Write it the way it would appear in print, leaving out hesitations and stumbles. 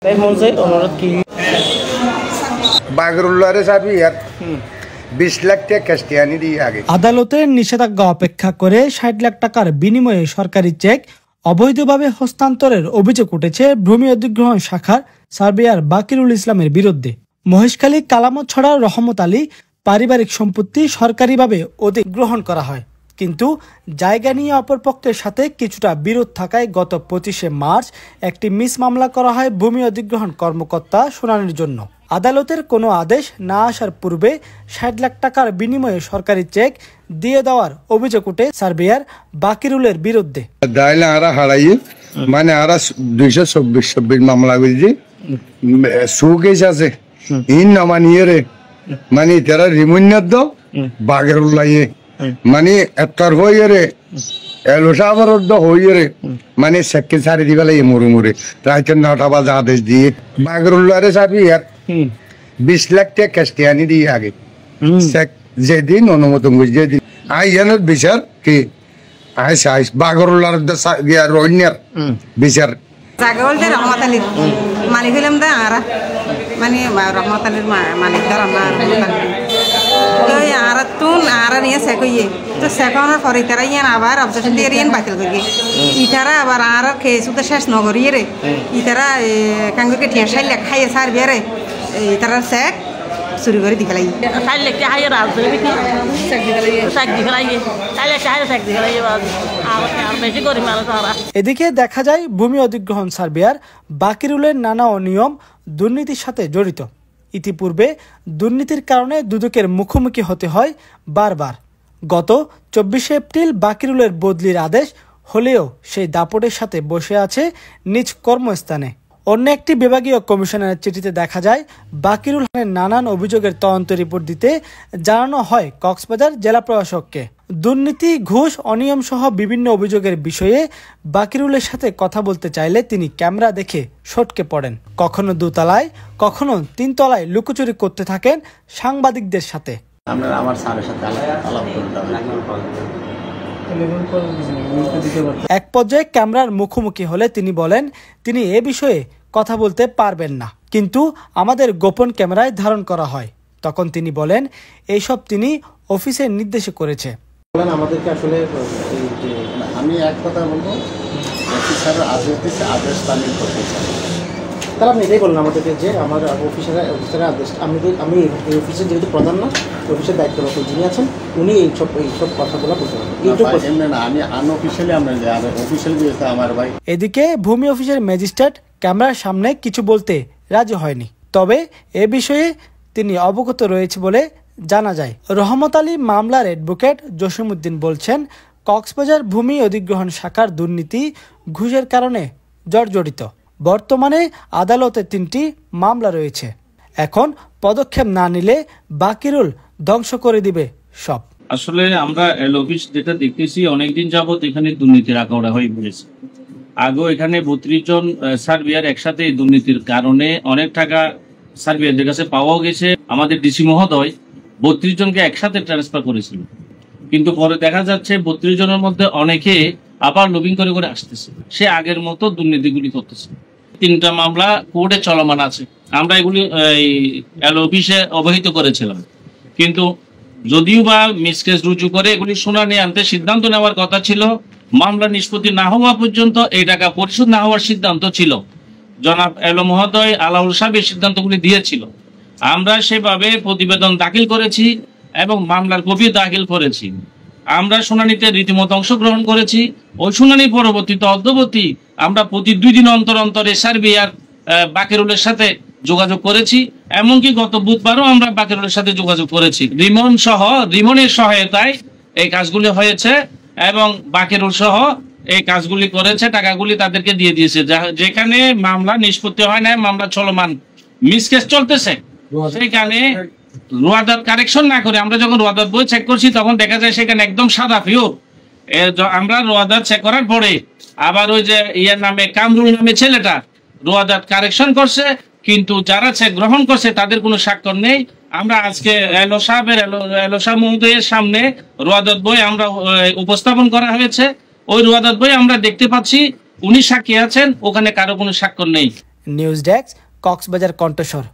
তাই মঞ্চে অনুরোধ কি বাগরুল্লাহরে চাবি 20 লাখ টাকা ক্যাশটিয়ানি দিয়ে আগে আদালতের নিষেধাজ্ঞা অপেক্ষা করে 60 লাখ টাকার বিনিময়ে সরকারি চেক অবৈধভাবে হস্তান্তরের অভিযোগ উঠেছে ভূমি অধিগ্রহণ শাখার সার্ভেয়ার বাকিরুল ইসলামের বিরুদ্ধে। মহেশখালী কালামছড়ার রহমত আলী পারিবারিক সম্পত্তি সরকারিভাবে অধিগ্রহণ করা হয়, কিন্তু জায়গা নিয়ে অপরপক্ষের সাথে কিছুটা বিরোধ থাকায় গত 25শে মার্চ একটি মিস মামলা করা হয় ভূমি অধিগ্রহণ কর্মকর্তা শুনানির জন্য। আদালতের কোনো আদেশ না আসার পূর্বে 60 লাখ টাকার বিনিময়ে সরকারি চেক দিয়ে দেওয়ার অভিযোগ উঠে সার্ভেয়ার বাকিরুলের বিরুদ্ধে। মানে 224 মামলা করেছি, সুকেশ আছে ইন নামানিয়ে রে মানে তারা রিমুন্যার দাও বাগেরুল্লাহ মানে এত্তর হয়ে রে এলোসাবার হয়ে রে মানে সেকে সারি দিবেলা মুড়ে রাত 9টা বাজে আদেশ দিয়ে বাগেরুল্লাহরে চাবি 20 লাখ টাকা ক্যাশটিয়ানি দিয়ে আগে যেদিন অনুমোদন করছে যেদিন আইনের বিচার কি আইস বাগেরুল্লাহর রোহিণীর বিচার জাগলদের রহমত আলীর মালিক হইলাম দা আরা মানে রহমত আলীর মালিক ধর আমার তো আর তুন আর নিয়ে শেখইয়ে তো শেখানোর পরে তারা ইয়ান আবার অবজেকশন দিয়ে ইয়ান বাতিল করি ইতারা আবার আর কেস তো শেষ নগরিয়ে রে ইতারা কাঙ্গুকে ঠিয়া 60 লাখ খাইয়ে সার বেরে ইতারা শেখ শুরু করে দিখালাই 60 লাখ টাকা হাইয়ে রাজ ধরে বিকি শেখ দিখালাই 60 লাখ টাকা শেখ দিখালাই আর বেশি করি মাল তারা। এদিকে দেখা যায় ভূমি অধিগ্রহণ সার্ভেয়ার বাকিরুলের নানা অনিয়ম দুর্নীতির সাথে জড়িত। ইতিপূর্বে দুর্নীতির কারণে দুদকের মুখোমুখি হতে হয় বারবার। গত 24শে এপ্রিল বাকিরুলের বদলির আদেশ হলেও সেই দাপটের সাথে বসে আছে নিজ কর্মস্থানে। অন্য একটি বিভাগীয় কমিশনারের চিঠিতে দেখা যায় বাকিরুল খানের নানান অভিযোগের তদন্ত রিপোর্ট দিতে জানানো হয় কক্সবাজার জেলা প্রশাসককে। দুর্নীতি, ঘুষ, অনিয়ম সহ বিভিন্ন অভিযোগের বিষয়ে বাকিরুলের সাথে কথা বলতে চাইলে তিনি ক্যামেরা দেখে সটকে পড়েন। কখনো 2 তলায়, কখনো 3 তলায় লুকোচুরি করতে থাকেন সাংবাদিকদের সাথে। এক পর্যায়ে ক্যামেরার মুখোমুখি হলে তিনি বলেন তিনি এ বিষয়ে কথা বলতে পারবেন না, কিন্তু আমাদের গোপন ক্যামেরায় ধারণ করা হয়। তখন তিনি বলেন এইসব তিনি অফিসের নির্দেশে করেছে। আমাদেরকে আসলে আমি এক কথা বলবো, অফিসারের আদেশ তামিল করতে চাই। তাহলে আপনি এটাই বললেন আমাদেরকে যে আমার অফিসারের আদেশ আমি এই অফিসের যেহেতু প্রধান না, অফিসের দায়িত্বরত যিনি আছেন উনি এইসব কথাগুলো বলতে পারবেন। আমি আনঅফিসিয়ালি আমার ভাই। এদিকে ভূমি অফিসের ম্যাজিস্ট্রেট ক্যামেরার সামনে কিছু বলতে রাজি হয়নি, তবে এ বিষয়ে তিনি অবগত রয়েছে বলে জানা যায়। রহমত আলী মামলার অ্যাডভোকেট জসিমউদ্দিন বলছেন কক্সবাজার ভূমি অধিগ্রহণ শাখার দুর্নীতি, ঘুষের কারণে জর্জরিত। বর্তমানে আদালতে 3টি মামলা রয়েছে। এখন পদক্ষেপ না নিলে বাকিরুল ধ্বংস করে দিবে সব। আসলে আমরা অফিস যেটা দেখতেছি অনেকদিন যাবত এখানে দুর্নীতির আঁকড়া হয়ে পড়েছে। আগেও এখানে 32 জন সার্ভেয়ার একসাথে দুর্নীতির কারণে অনেক টাকা সার্ভেয়ারদের কাছে পাওয়াও গেছে। আমাদের ডিসি মহোদয় 32 জনকে একসাথে ট্রান্সফার করেছিল, কিন্তু পরে দেখা যাচ্ছে 32 জনের মধ্যে অনেকে আবার লবিং করে করে আসতেছে, সে আগের মতো দুর্নীতিগুলি করতেছে। 3টা মামলা কোর্টে চলমান আছে। আমরা এগুলি অফিসে অবহিত করেছিলাম, কিন্তু যদিও বা মিস কেস রুজু করে এগুলি শুনানি আনতে সিদ্ধান্ত নেওয়ার কথা ছিল, মামলা নিষ্পত্তি না হওয়া পর্যন্ত এই টাকা পরিশোধ না হওয়ার সিদ্ধান্ত ছিল। জনাব এলো মহোদয় আলাউল সাহেব এই সিদ্ধান্তগুলি দিয়েছিল। আমরা সেভাবে প্রতিবেদন দাখিল করেছি এবং মামলার কপি দাখিল করেছি। আমরা শুনানিতে রীতিমতো অংশগ্রহণ করেছি। ওই শুনানি পরবর্তীতে অদ্যবধি আমরা প্রতি 2 দিন অন্তর অন্তরে সার্ভেয়ার বাকিরুলের সাথে যোগাযোগ করেছি। এমনকি গত বুধবারও আমরা বাকিরুলের সাথে যোগাযোগ করেছি। রিমনের সহায়তায় এই কাজগুলি হয়েছে এবং বাকিরুল সহ এই কাজগুলি করেছে, টাকাগুলি তাদেরকে দিয়ে দিয়েছে। যেখানে মামলা নিষ্পত্তি হয় না, মামলা চলমান মিস কেস চলতেছে, সেখানে রোয়াদাত কারেকশন না করে আমরা যখন রোয়াদাত বই চেক করছি তখন দেখা যায় সেখানে একদম সাদা পিওর। আমরা রোয়াদাত চেক করার পরে আবার ওই যে ইয়ার নামে কামরুল নামে ছেলেটা রোয়াদাত কারেকশন করছে, কিন্তু যারা চেক গ্রহণ করছে তাদের কোনো স্বাক্ষর নেই। আমরা আজকে এলো সাহেব মহোদয়ের সামনে রোয়াদাত বই আমরা উপস্থাপন করা হয়েছে। ওই রোয়াদাত বই আমরা দেখতে পাচ্ছি উনি সাক্ষী আছেন, ওখানে কারো কোনো স্বাক্ষর নেই। নিউজ ডেস্ক, কক্সবাজার কণ্ঠস্বর।